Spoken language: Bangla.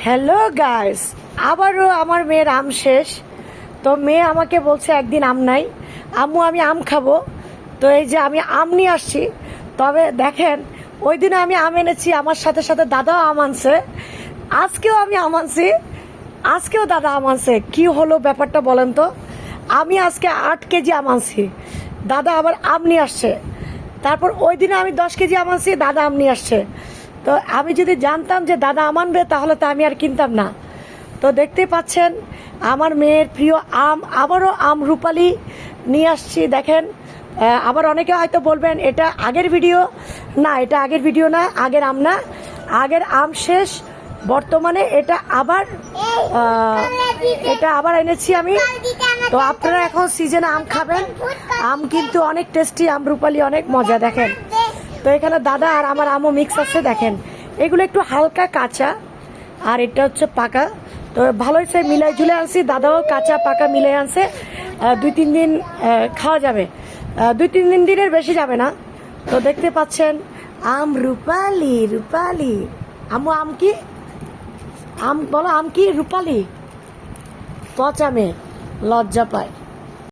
হ্যালো গাইস, আবারও আমার মেয়ের আম শেষ। তো মেয়ে আমাকে বলছে একদিন আম নাই, আম্মু আমি আম খাবো। তো এই যে আমি আম নিয়ে আসছি। তবে দেখেন, ওই দিনে আমি আম এনেছি, আমার সাথে সাথে দাদাও আম আনছে। আজকেও আমি আম আনছি, আজকেও দাদা আম আনছে। কি হলো ব্যাপারটা বলেন তো? আমি আজকে 8 কেজি আম আনছি, দাদা আবার আম নিয়ে আসছে। তারপর ওই দিনে আমি 10 কেজি আম আনছি, দাদা আম নিয়ে আসছে। তো আমি যদি জানতাম যে দাদা আম আনবে তাহলে তো আমি আর কিনতাম না। তো দেখতে পাচ্ছেন আমার মেয়ের প্রিয় আম, আবারও আম রূপালি নিয়ে আসছি। দেখেন, আবার অনেকে হয়তো বলবেন এটা আগের ভিডিও। না, এটা আগের ভিডিও না, আগের আম না, আগের আম শেষ। বর্তমানে এটা আবার এনেছি আমি। তো আপনারা এখন সিজনে আম খাবেন। আম কিন্তু অনেক টেস্টি, আম রূপালি অনেক মজা। দেখেন, তো এখানে দাদা আর আমার আমও মিক্স আছে। দেখেন, এগুলো একটু হালকা কাঁচা আর এটা হচ্ছে পাকা। তো ভালোই সে মিলাই ঝুলে আনছি, দাদাও কাঁচা পাকা মিলাই আনছে। 2-3 দিন খাওয়া যাবে, 2-3 দিনের বেশি যাবে না। তো দেখতে পাচ্ছেন আম রূপালি। রূপালি আম্মু, আম কি? আম বলো, আম কি রূপালি? পচা মেয়ে লজ্জা পায়।